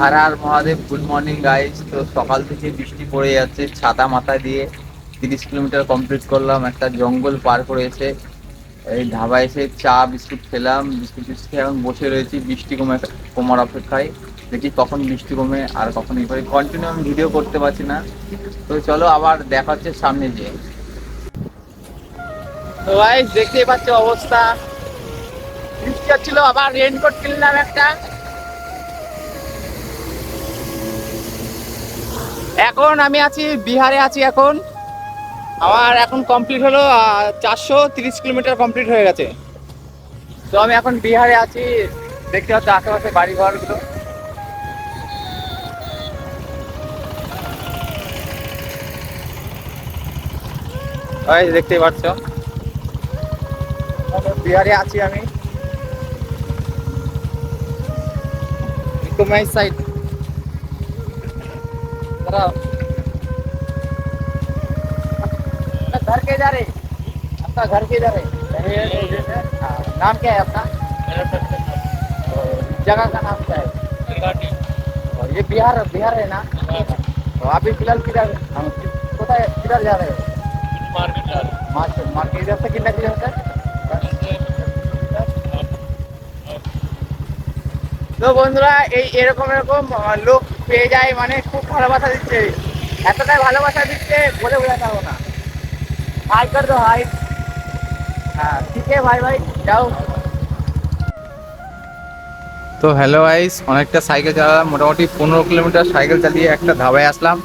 Har Har Mahadev, good morning guys. তো সকাল থেকে বৃষ্টি পড়ে যাচ্ছে, ছাতা মাথায় দিয়ে 30 কিলোমিটার কমপ্লিট করলাম, একটা জঙ্গল পার করে এসে এই ধাবায় এসে চা বিস্কুট খেলাম। বিস্কুট খেয়ে এখন বসে রয়েছি বৃষ্টি কমার অপেক্ষায়। দেখি কখন বৃষ্টি কমে আর কখন এই করে কন্টিনিউ আমি ভিডিও করতে পারছি না। তো চলো আবার দেখা হচ্ছে সামনে গিয়ে। তো গাইস দেখতেই পাচ্ছ অবস্থা, বৃষ্টি হচ্ছিল, আবার রেনকোট কিনলাম একটা। এখন আমি আছি বিহারে আছি এখন। আমার এখন কমপ্লিট হলো 430 কিলোমিটার কমপ্লিট হয়ে গেছে। তো আমি এখন বিহারে আছি, দেখতে পাচ্ছি আশেপাশে বাড়ি ঘরগুলো। দেখতেই পাচ্ছ বিহারে আছি আমি, সাইড। घर के जा रहे, आपका घर के जा रहे। नाम क्या है आपका? जगह का नाम क्या है? और ये बिहार बिहार है ना? तो आप भी फिलहाल किधर, हम किधर जा रहे हो? मार्केट। मार्केट इधर से कितना किलोमीटर? তো বন্ধুরা এই এরকম এরকম লোক পেয়ে যায়, মানে খুব ভালোবাসা দিচ্ছে, এতটাই ভালোবাসা দিচ্ছে বলে বোঝাতে পারবো না। হাই কর দো হাই। হ্যাঁ ঠিক আছে ভাই ভাই যাও। তো হ্যালো গাইস, অনেকটা সাইকেল চালালাম, মোটামুটি 15 কিলোমিটার সাইকেল চালিয়ে একটা ধাবায় আসলাম।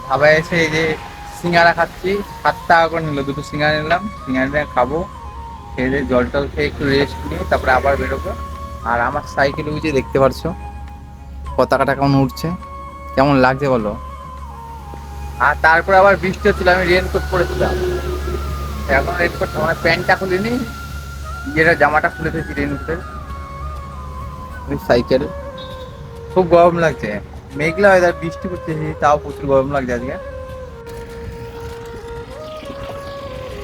ধাবায় এসে এই যে সিঙ্গারা খাচ্ছি, 7 টাকা করে নিল, দুটো সিঙ্গারা নিলাম, সিঙ্গারা নিয়ে খাবো। খেয়ে দিয়ে জল টল খেয়ে একটু রেস্ট নিয়ে তারপরে আবার বেরোবো। আর আমার সাইকেল ওই যে দেখতে পারছো পতাকাটা কেমন উঠছে, কেমন লাগছে বলো। আর তারপরে আবার বৃষ্টি হচ্ছিল, আমি রেনকোট পরেছিলাম। এখন রেনকোট আমার প্যান্টটা খুলিনি, যেটা জামাটা খুলে দিয়েছি রেনকোটের। সাইকেল খুব গরম লাগছে, মেঘলা ওয়েদার, বৃষ্টি পড়ছে, তাও প্রচুর গরম লাগছে আজকে।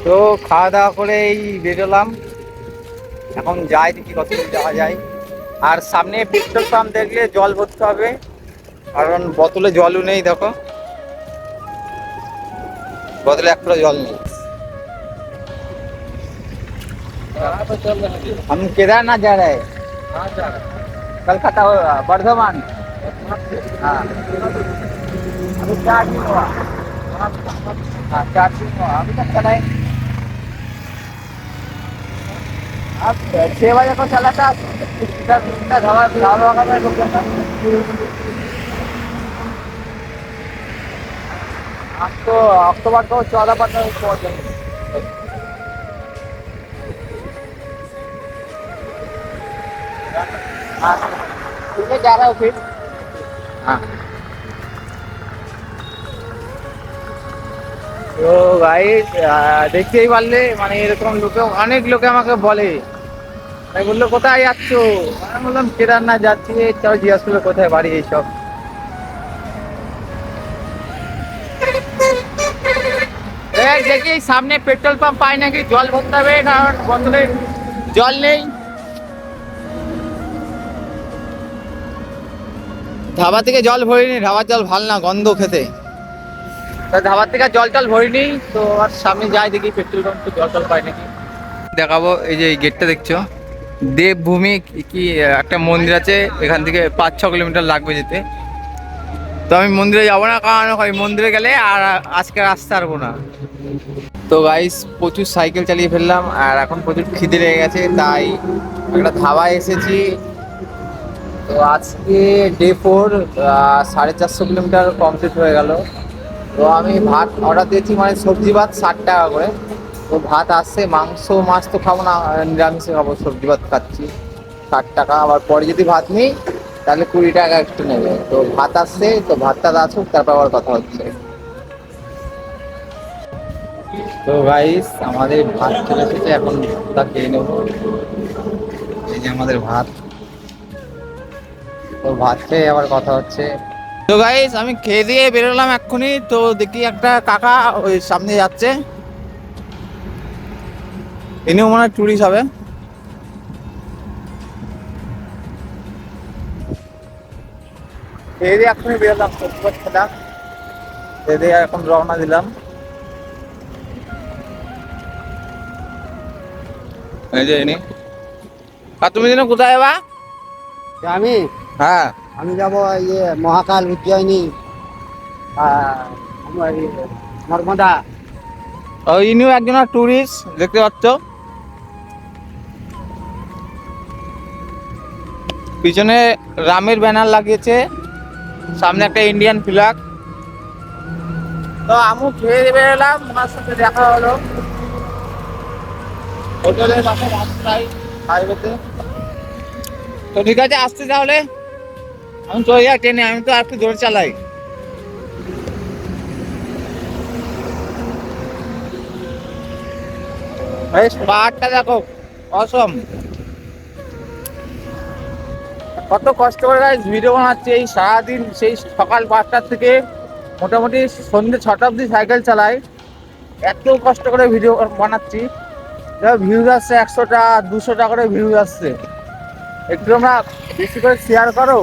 তো খাওয়া দাওয়া করে এই বেরোলাম, এখন যাই দেখি কত দূর যাওয়া যায়। আর সামনে পেট্রোল পাম্প দেখলে জল ভরতে হবে, কারণ বোতলে জলও নেই। দেখো বোতলে এক ফোঁটা জল নেই। हम केदारनाथ जा रहे हैं, कलकत्ता बर्धमान। हाँ अभी 4 दिन हुआ। हाँ 4 दिन हुआ, अभी तक चलाए। अब 6 बजे को चला था, इधर ढाबा में रुक गया था। अब तो अक्टूबर को 14-15 पहुंच जाएंगे। हाँ ठीक जा रहा हूँ फिर। हाँ তো গাইস দেখতেই পারলে, মানে এরকম লোকে, অনেক লোকে আমাকে বলে, আমি বললো কোথায় যাচ্ছ, আমি বললাম কেদারনাথ যাচ্ছি। চলো জিজ্ঞাসা করলো কোথায় বাড়ি, এইসব। দেখি সামনে পেট্রোল পাম্প পাই নাকি, জল ভরতে হবে, কারণ বোতলে জল নেই। ধাবা থেকে জল ভরিনি, ধাবার জল ভাল না, গন্ধ খেতে। ধাবার থেকে জল টল ভরিনি, তো আর সামনে যাই দেখি পেট্রোল পাম্পে জল টল পাই নাকি। দেখাবো, এই যে এই গেটটা দেখছো, দেবভূমি কি একটা মন্দির আছে, এখান থেকে 5-6 কিলোমিটার লাগবে যেতে। তো আমি মন্দিরে যাবো না, কারণ ওই মন্দিরে গেলে আর আজকে আসতে পারবো না। তো গাইস প্রচুর সাইকেল চালিয়ে ফেললাম, আর এখন প্রচুর খিদে লেগে গেছে, তাই একটা ধাবায় এসেছি। তো আজকে ডে 4, 450 কিলোমিটার কমপ্লিট হয়ে গেল। তো আমি ভাত অর্ডার দিয়েছি, মানে সবজি ভাত 60 টাকা করে। তো ভাত আসছে, মাংস মাছ তো খাবো না, নিরামিষে খাবো, সবজি ভাত খাচ্ছি 60 টাকা। আবার পরে যদি ভাত নিই তাহলে 20 টাকা একটু নেবে। তো ভাত আসছে, তো ভাতটা আসুক তারপর আবার কথা হচ্ছে। তো গাইস আমাদের ভাত চলে এসেছে, এখন ভাতটা খেয়ে নেবো। এই যে আমাদের ভাত, তো ভাত খেয়ে আবার কথা হচ্ছে। তো গাইস আমি খেয়ে দিয়ে বেরোলাম এক্ষুনি, তো দেখি একটা কাকা ওই সামনে যাচ্ছে, ইনিও মনে হয় টুরিস্ট হবে। খেয়ে দিয়ে এখনই বেরোলাম, সত্যি খেলাম, খেয়ে দিয়ে এখন রওনা দিলাম। এই যে ইনি। আর তুমি যেন কোথায় যাবা? আমি হ্যাঁ, আমি যাবো ইয়ে মহাকাল, উজ্জয়িনী, আমার নর্মদা। ইনিও একজন টুরিস্ট দেখতে পাচ্ছ। পিছনে রামের ব্যানার লাগিয়েছে, সামনে একটা ইন্ডিয়ান ফ্ল্যাগ। তো আমু খেয়ে দিয়ে বেরোলাম, ওনার সাথে দেখা হলো হোটেলের পাশে রাস্তায়, হাইওয়েতে। তো ঠিক আছে, আসতে তাহলে আমি চলে যাই ট্রেনে, আমি তো আর একটু জোরে চালাই। এই পাহাড়টা দেখো, অসম। কত কষ্ট করে গাইস ভিডিও বানাচ্ছি, এই সারাদিন সেই সকাল 5টা থেকে মোটামুটি সন্ধ্যে 6টা অবধি সাইকেল চালাই, এত কষ্ট করে ভিডিও বানাচ্ছি। ভিউজ আসছে 100টা 200টা করে ভিউজ আসছে। একটু তোমরা বেশি করে শেয়ার করো।